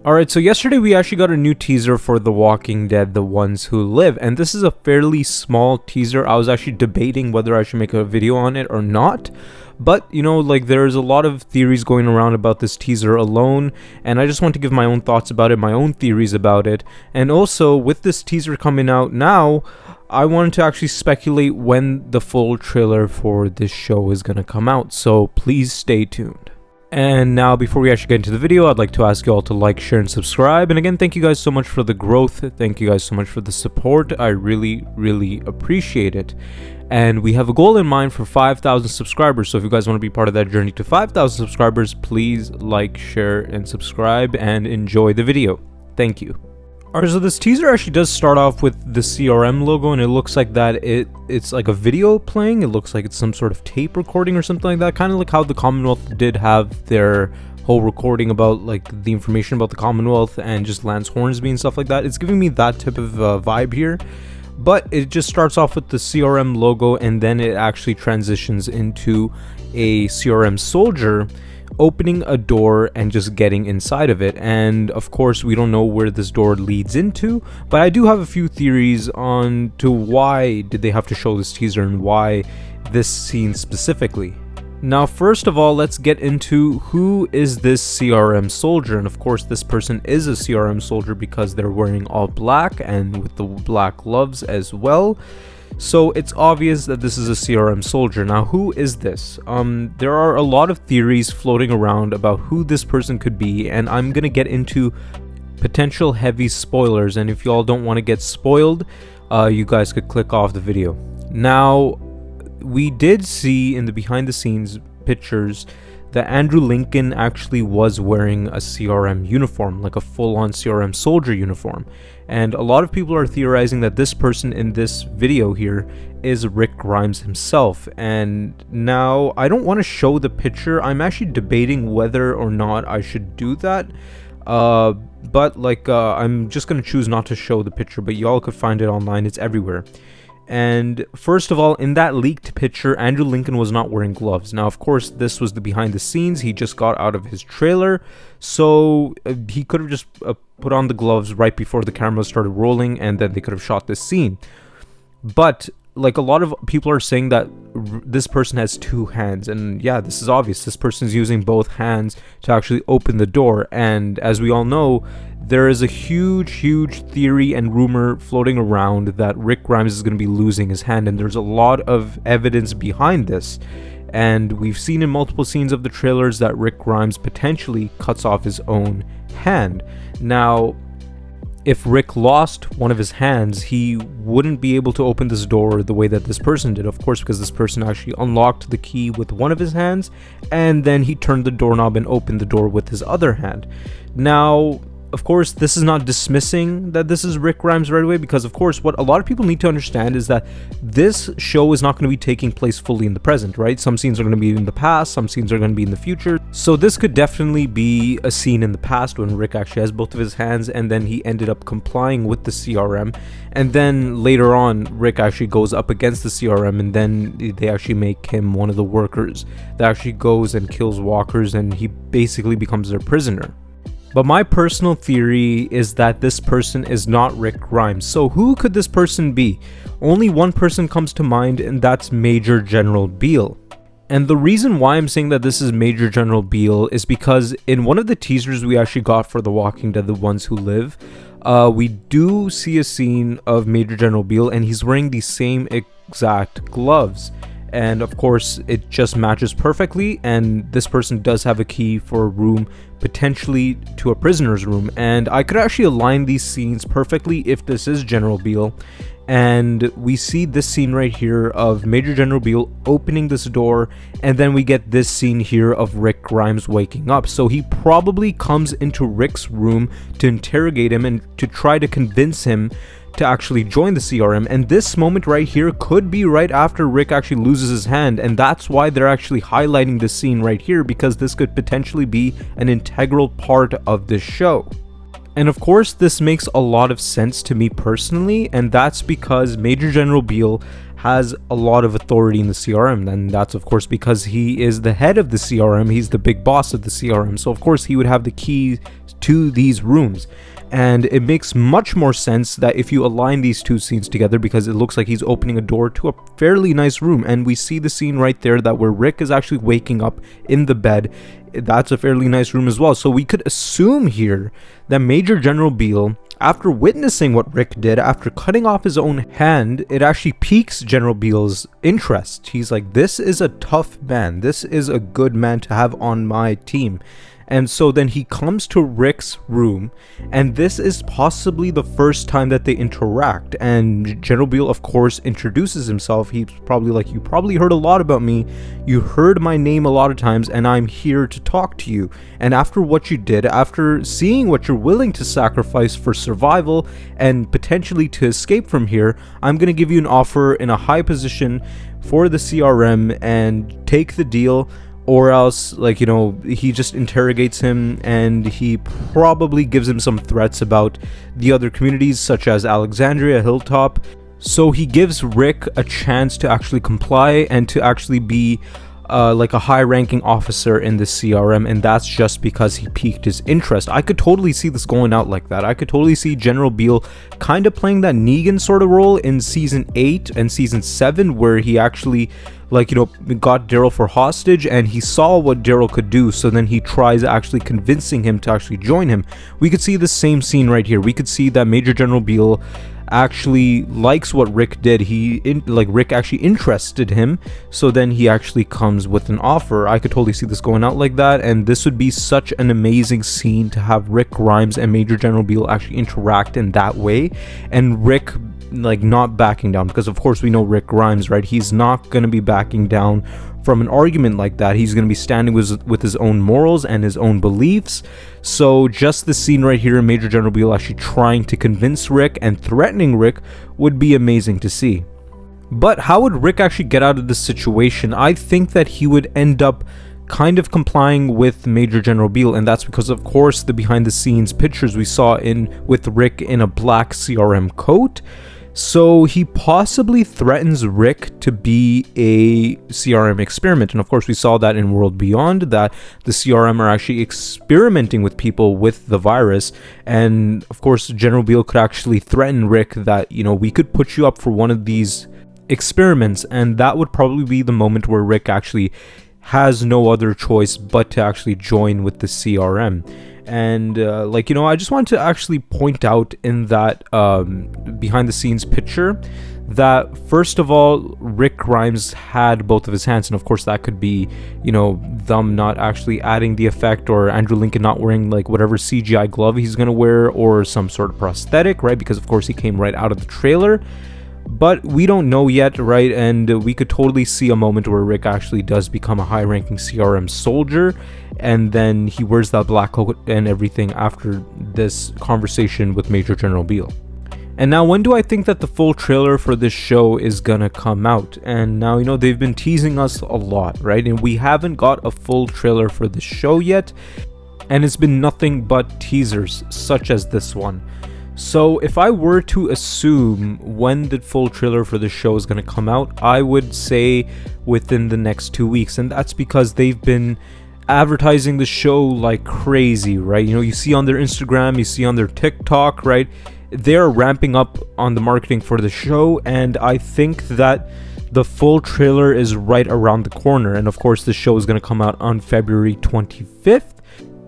Alright, so yesterday we actually got a new teaser for The Walking Dead, The Ones Who Live, and this is a fairly small teaser. I was actually debating whether I should make a video on it or not, but, you know, like, there's a lot of theories going around about this teaser alone, and I just want to give my own thoughts about it, my own theories about it, and also, with this teaser coming out now, I wanted to actually speculate when the full trailer for this show is going to come out, so please stay tuned. And now, before we actually get into the video, I'd like to ask you all to like, share, and subscribe. And again, thank you guys so much for the growth. Thank you guys so much for the support. I really, really appreciate it. And we have a goal in mind for 5,000 subscribers. So if you guys want to be part of that journey to 5,000 subscribers, please like, share, and subscribe, and enjoy the video. Thank you. Alright, so this teaser actually does start off with the CRM logo, and it looks like that it's like a video playing. It looks like it's some sort of tape recording or something like that, kind of like how the Commonwealth did have their whole recording about like the information about the Commonwealth and just Lance Hornsby and stuff like that. It's giving me that type of vibe here, but it just starts off with the CRM logo, and then it actually transitions into a CRM soldier opening a door and just getting inside of it. And of course, we don't know where this door leads into, but I do have a few theories on to why did they have to show this teaser and why this scene specifically. Now, first of all, let's get into who is this CRM soldier. And of course, this person is a CRM soldier because they're wearing all black and with the black gloves as well. So it's obvious that this is a CRM soldier. Now, who is this? There are a lot of theories floating around about who this person could be, and I'm gonna get into potential heavy spoilers, and if you all don't want to get spoiled, you guys could click off the video. Now, we did see in the behind the scenes pictures that Andrew Lincoln actually was wearing a CRM uniform, like a full-on CRM soldier uniform. And a lot of people are theorizing that this person in this video here is Rick Grimes himself. And now, I don't want to show the picture. I'm actually debating whether or not I should do that. But like, I'm just going to choose not to show the picture, but y'all could find it online. It's everywhere. And first of all, in that leaked picture, Andrew Lincoln was not wearing gloves. Now, of course, this was the behind the scenes. He just got out of his trailer, so he could have just put on the gloves right before the camera started rolling, and then they could have shot this scene. But like, a lot of people are saying that this person has two hands, and yeah, this is obvious. This person is using both hands to actually open the door, and as we all know, there is a huge theory and rumor floating around that Rick Grimes is going to be losing his hand, and there's a lot of evidence behind this. And we've seen in multiple scenes of the trailers that Rick Grimes potentially cuts off his own hand. Now, if Rick lost one of his hands, he wouldn't be able to open this door the way that this person did, of course, because this person actually unlocked the key with one of his hands, and then he turned the doorknob and opened the door with his other hand. Now, of course, this is not dismissing that this is Rick Grimes right away, because of course, what a lot of people need to understand is that this show is not going to be taking place fully in the present, right? Some scenes are going to be in the past, some scenes are going to be in the future. So this could definitely be a scene in the past when Rick actually has both of his hands, and then he ended up complying with the CRM. And then later on, Rick actually goes up against the CRM, and then they actually make him one of the workers that actually goes and kills walkers, and he basically becomes their prisoner. But my personal theory is that this person is not Rick Grimes. So who could this person be? Only one person comes to mind, and that's Major General Beale. And the reason why I'm saying that this is Major General Beale is because in one of the teasers we actually got for The Walking Dead, The Ones Who Live, we do see a scene of Major General Beale, and he's wearing the same exact gloves. And of course, it just matches perfectly, and this person does have a key for a room, potentially to a prisoner's room, and I could actually align these scenes perfectly if this is General Beale. And we see this scene right here of Major General Beale opening this door, and then we get this scene here of Rick Grimes waking up. So he probably comes into Rick's room to interrogate him and to try to convince him to actually join the CRM, and this moment right here could be right after Rick actually loses his hand, and that's why they're actually highlighting this scene right here, because this could potentially be an integral part of this show. And of course, this makes a lot of sense to me personally, and that's because Major General Beale has a lot of authority in the CRM, and that's of course because he is the head of the CRM, he's the big boss of the CRM, so of course he would have the key to these rooms. And it makes much more sense that if you align these two scenes together, because it looks like he's opening a door to a fairly nice room, and we see the scene right there that where Rick is actually waking up in the bed. That's a fairly nice room as well. So we could assume here that Major General Beale, after witnessing what Rick did, after cutting off his own hand, it actually piques General Beale's interest. He's like, this is a tough man. This is a good man to have on my team. And so then he comes to Rick's room, and this is possibly the first time that they interact. And General Beale, of course, introduces himself. He's probably like, you probably heard a lot about me. You heard my name a lot of times, and I'm here to talk to you. And after what you did, after seeing what you're willing to sacrifice for survival and potentially to escape from here, I'm going to give you an offer in a high position for the CRM and take the deal. Or else, like, you know, he just interrogates him, and he probably gives him some threats about the other communities such as Alexandria, Hilltop. So he gives Rick a chance to actually comply and to actually be like a high-ranking officer in the CRM, and that's just because he piqued his interest. I could totally see this going out like that. I could totally see General Beale kind of playing that Negan sort of role in season 8 and season 7, where he actually, like, you know, got Daryl for hostage, and he saw what Daryl could do, so then he tries actually convincing him to actually join him. We could see the same scene right here. We could see that Major General Beale actually likes what Rick did. Rick actually interested him, so then he actually comes with an offer. I could totally see this going out like that, and this would be such an amazing scene to have Rick Grimes and Major General Beale actually interact in that way, and Rick like not backing down, because of course we know Rick Grimes, right? He's not going to be backing down from an argument like that. He's going to be standing with his own morals and his own beliefs. So just the scene right here, Major General Beale actually trying to convince Rick and threatening Rick would be amazing to see. But how would Rick actually get out of this situation? I think that he would end up kind of complying with Major General Beale, and that's because of course the behind the scenes pictures we saw with Rick in a black CRM coat. So he possibly threatens Rick to be a CRM experiment. And of course we saw that in World Beyond, that the CRM are actually experimenting with people with the virus. And of course General Beale could actually threaten Rick that, you know, we could put you up for one of these experiments. And that would probably be the moment where Rick actually has no other choice but to actually join with the CRM. And like, you know, I just want to actually point out in that behind the scenes picture that first of all, Rick Grimes had both of his hands, and of course that could be, you know, them not actually adding the effect, or Andrew Lincoln not wearing like whatever CGI glove he's gonna wear, or some sort of prosthetic, right? Because of course he came right out of the trailer. But we don't know yet, right? And we could totally see a moment where Rick actually does become a high-ranking CRM soldier, and then he wears that black coat and everything after this conversation with Major General Beale. And now, when do I think that the full trailer for this show is gonna come out? And now, you know, they've been teasing us a lot, right? And we haven't got a full trailer for the show yet, and it's been nothing but teasers, such as this one. So if I were to assume when the full trailer for the show is going to come out, I would say within the next 2 weeks. And that's because they've been advertising the show like crazy, right? You know, you see on their Instagram, you see on their TikTok, right? They're ramping up on the marketing for the show. And I think that the full trailer is right around the corner. And of course, the show is going to come out on February 25th.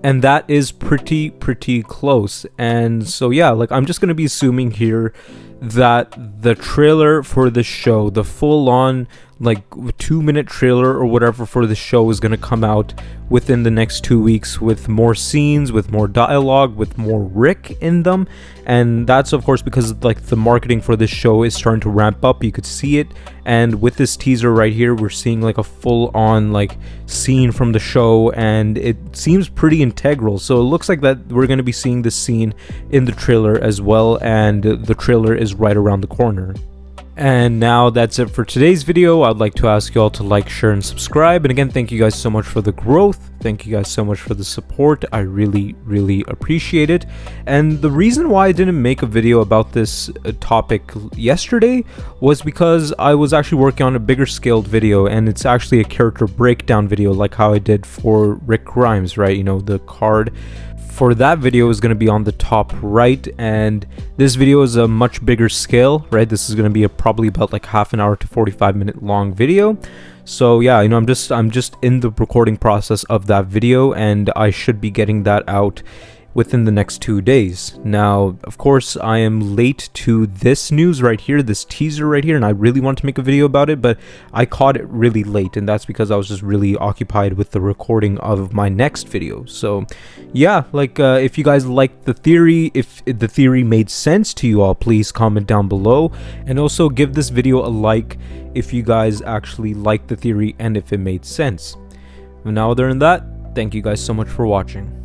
And that is pretty close. And so yeah, like, I'm just going to be assuming here that the trailer for the show, the full-on like 2-minute trailer or whatever for the show, is going to come out within the next 2 weeks, with more scenes, with more dialogue, with more Rick in them. And that's of course because like the marketing for this show is starting to ramp up. You could see it, and with this teaser right here, we're seeing like a full-on like scene from the show, and it seems pretty integral. So it looks like that we're going to be seeing this scene in the trailer as well, and the trailer is right around the corner. And now that's it for today's video. I'd like to ask you all to like, share, and subscribe. And again, thank you guys so much for the growth. Thank you guys so much for the support. I really appreciate it. And the reason why I didn't make a video about this topic yesterday was because I was actually working on a bigger scaled video, and it's actually a character breakdown video, like how I did for Rick Grimes, right? You know, the card for that video is going to be on the top right, and this video is a much bigger scale, right? This is going to be probably about like half an hour to 45-minute long video. So yeah, you know, I'm just in the recording process of that video, and I should be getting that out within the next 2 days. Now, of course, I am late to this news right here, this teaser right here, and I really want to make a video about it, but I caught it really late, and that's because I was just really occupied with the recording of my next video. So yeah, like if you guys liked the theory, if the theory made sense to you all, please comment down below, and also give this video a like if you guys actually liked the theory and if it made sense. And now, other than that, thank you guys so much for watching.